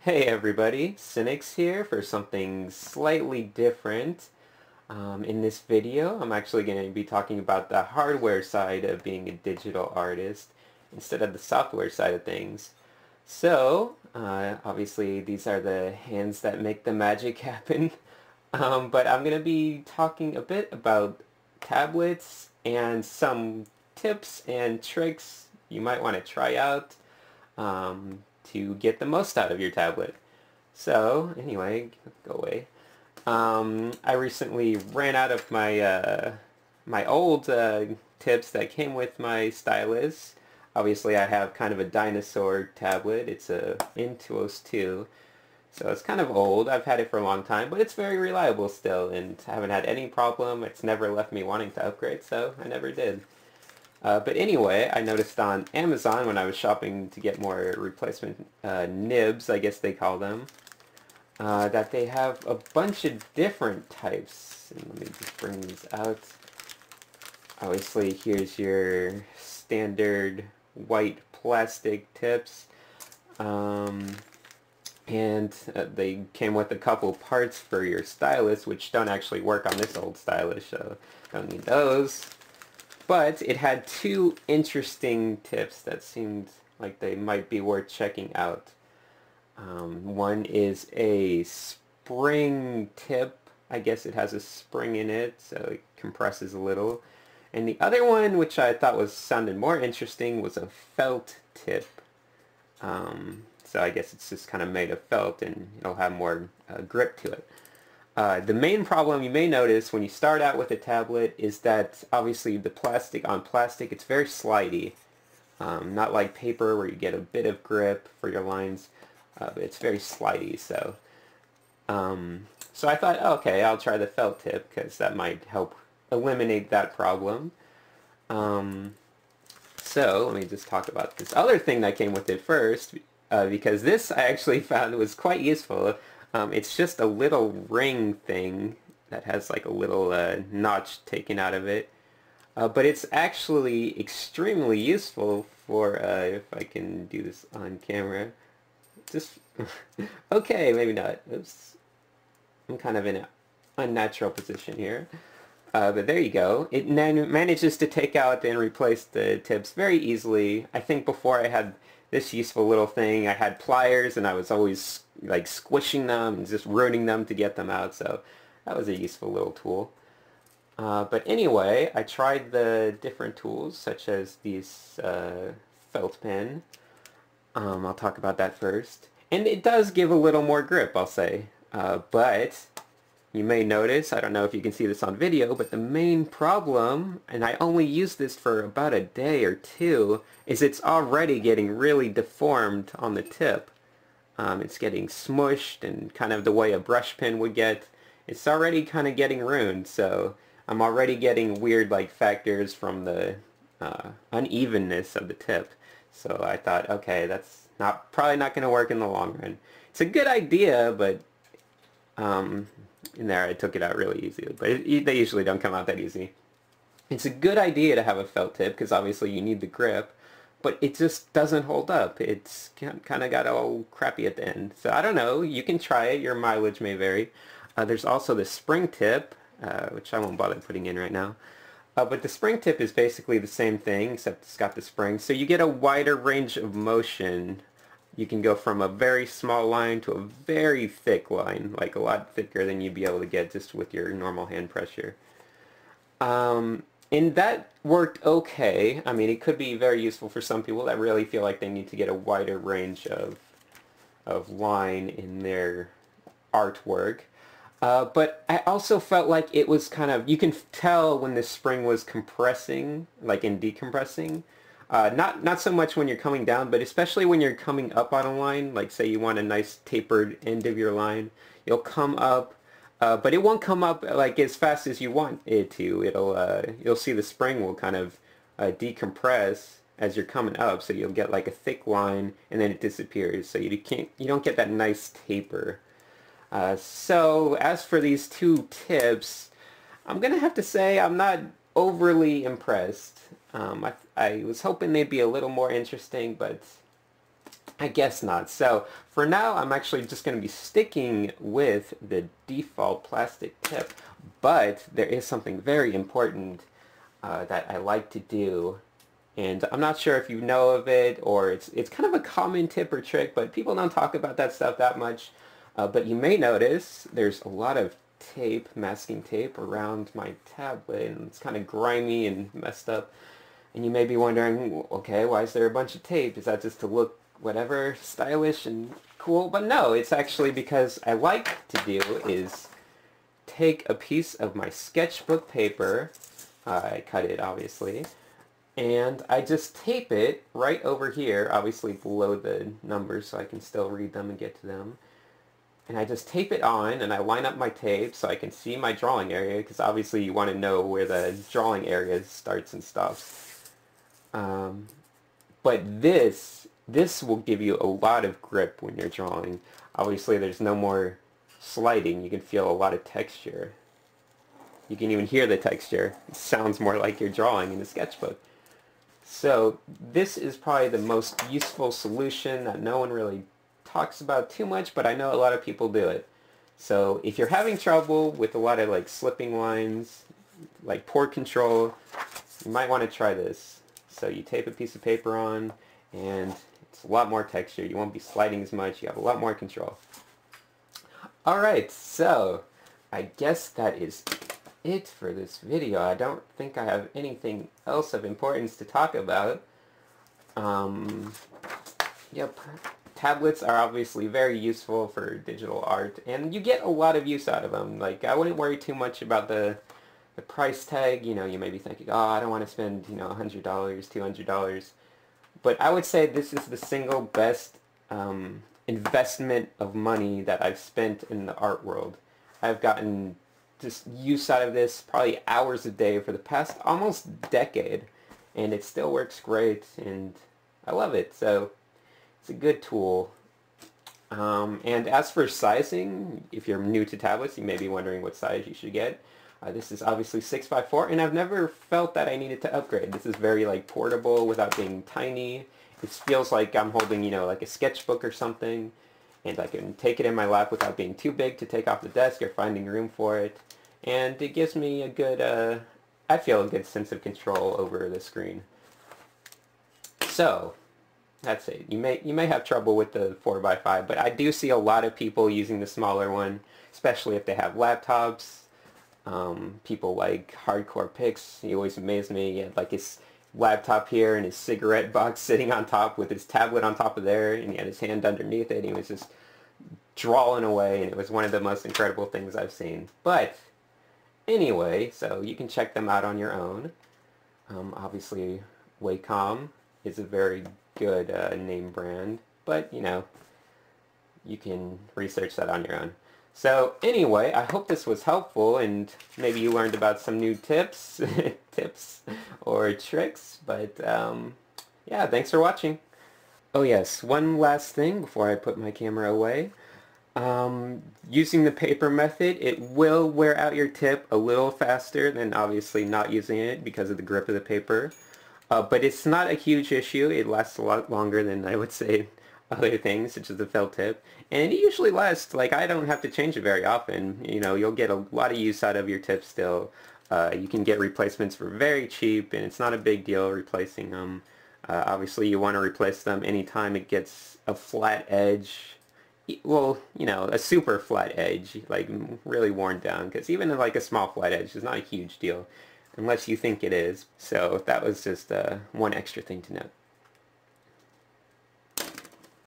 Hey everybody, Cynics here for something slightly different. In this video, I'm actually going to be talking about the hardware side of being a digital artist instead of the software side of things. So, obviously these are the hands that make the magic happen. But I'm going to be talking a bit about tablets and some tips and tricks you might want to try out to get the most out of your tablet. So, anyway, go away. I recently ran out of my old tips that came with my stylus. Obviously, I have kind of a dinosaur tablet. It's a Intuos 2. So it's kind of old. I've had it for a long time, but it's very reliable still, and I haven't had any problem. It's never left me wanting to upgrade, so I never did. But anyway, I noticed on Amazon when I was shopping to get more replacement nibs, I guess they call them, that they have a bunch of different types. And let me just bring these out. Obviously, here's your standard white plastic tips. And they came with a couple parts for your stylus, which don't actually work on this old stylus, so don't need those. But it had two interesting tips that seemed like they might be worth checking out. One is a spring tip. I guess it has a spring in it, so it compresses a little. And the other one, which I thought sounded more interesting, was a felt tip. So I guess it's just kind of made of felt and it'll have more grip to it. The main problem you may notice when you start out with a tablet is that obviously the plastic on plastic, it's very slidey. Not like paper where you get a bit of grip for your lines, but it's very slidey. So I thought, okay, I'll try the felt tip because that might help eliminate that problem. So let me just talk about this other thing that came with it first, because this I actually found was quite useful. It's just a little ring thing that has like a little notch taken out of it. But it's actually extremely useful for, if I can do this on camera. Just, okay, maybe not. Oops. I'm kind of in an unnatural position here. But there you go. It manages to take out and replace the tips very easily. I think before I had this useful little thing, I had pliers and I was always like squishing them and just ruining them to get them out, so that was a useful little tool. But anyway, I tried the different tools such as these felt pen. I'll talk about that first. And it does give a little more grip, I'll say. But you may notice, I don't know if you can see this on video, but the main problem, and I only used this for about a day or two, is it's already getting really deformed on the tip. It's getting smushed and kind of the way a brush pen would get. It's already kind of getting ruined, so I'm already getting weird like factors from the unevenness of the tip. So I thought, okay, that's probably not going to work in the long run. It's a good idea, but in there I took it out really easy, but they usually don't come out that easy. It's a good idea to have a felt tip because obviously you need the grip, but it just doesn't hold up. It's kind of got all crappy at the end. So I don't know, you can try it, your mileage may vary. There's also the spring tip, which I won't bother putting in right now. But the spring tip is basically the same thing, except it's got the spring. So you get a wider range of motion. You can go from a very small line to a very thick line, like a lot thicker than you'd be able to get just with your normal hand pressure. And that worked okay. I mean, it could be very useful for some people that really feel like they need to get a wider range of line in their artwork. But I also felt like it was kind of, you can tell when the spring was compressing, like in decompressing. Not so much when you're coming down, but especially when you're coming up on a line, like say you want a nice tapered end of your line, you'll come up, but it won't come up like as fast as you want it to. You'll see the spring will kind of decompress as you're coming up, so you'll get like a thick line and then it disappears, so you don't get that nice taper. So as for these two tips, I'm gonna have to say I'm not overly impressed. I was hoping they'd be a little more interesting, but I guess not. So for now, I'm actually just going to be sticking with the default plastic tip, but there is something very important that I like to do, and I'm not sure if you know of it, or it's kind of a common tip or trick, but people don't talk about that stuff that much. But you may notice there's a lot of tape, masking tape, around my tablet, and it's kind of grimy and messed up. And you may be wondering, okay, why is there a bunch of tape? Is that just to look whatever, stylish and cool? But no, it's actually because I like to do is take a piece of my sketchbook paper, I cut it obviously, and I just tape it right over here, obviously below the numbers so I can still read them and get to them. And I just tape it on, and I line up my tape so I can see my drawing area, because obviously you want to know where the drawing area starts and stops. But this will give you a lot of grip when you're drawing. Obviously there's no more sliding. You can feel a lot of texture. You can even hear the texture. It sounds more like you're drawing in a sketchbook. So this is probably the most useful solution that no one really talks about too much, but I know a lot of people do it. So if you're having trouble with a lot of like slipping lines, like poor control, you might want to try this. So you tape a piece of paper on, and it's a lot more texture. You won't be sliding as much. You have a lot more control. Alright, so I guess that is it for this video. I don't think I have anything else of importance to talk about. Yep. Tablets are obviously very useful for digital art, and you get a lot of use out of them. Like, I wouldn't worry too much about the price tag. You know, you may be thinking, oh, I don't want to spend, you know, $100, $200. But I would say this is the single best investment of money that I've spent in the art world. I've gotten just use out of this probably hours a day for the past almost decade, and it still works great, and I love it. So it's a good tool. And as for sizing, if you're new to tablets, you may be wondering what size you should get. This is obviously 6x4, and I've never felt that I needed to upgrade. This is very like portable without being tiny. It feels like I'm holding, you know, like a sketchbook or something, and I can take it in my lap without being too big to take off the desk or finding room for it. And it gives me a good, I feel a good sense of control over the screen. So that's it. You may have trouble with the 4x5, but I do see a lot of people using the smaller one, especially if they have laptops. People like Hardcore Pics, he always amazed me. He had like his laptop here and his cigarette box sitting on top with his tablet on top of there, and he had his hand underneath it, and he was just drawing away, and it was one of the most incredible things I've seen. But anyway, so you can check them out on your own. Obviously Wacom is a very good name brand, but you know, you can research that on your own. So anyway, I hope this was helpful, and maybe you learned about some new tips tips or tricks. But yeah, thanks for watching. Oh yes, one last thing before I put my camera away. Using the paper method, it will wear out your tip a little faster than obviously not using it because of the grip of the paper. But it's not a huge issue. It lasts a lot longer than I would say other things, such as the felt tip. And it usually lasts, like, I don't have to change it very often. You know, you'll get a lot of use out of your tip still. You can get replacements for very cheap, and it's not a big deal replacing them. Obviously, you want to replace them anytime it gets a flat edge. Well, you know, a super flat edge, like really worn down, because even like a small flat edge is not a huge deal, unless you think it is. So that was just one extra thing to note.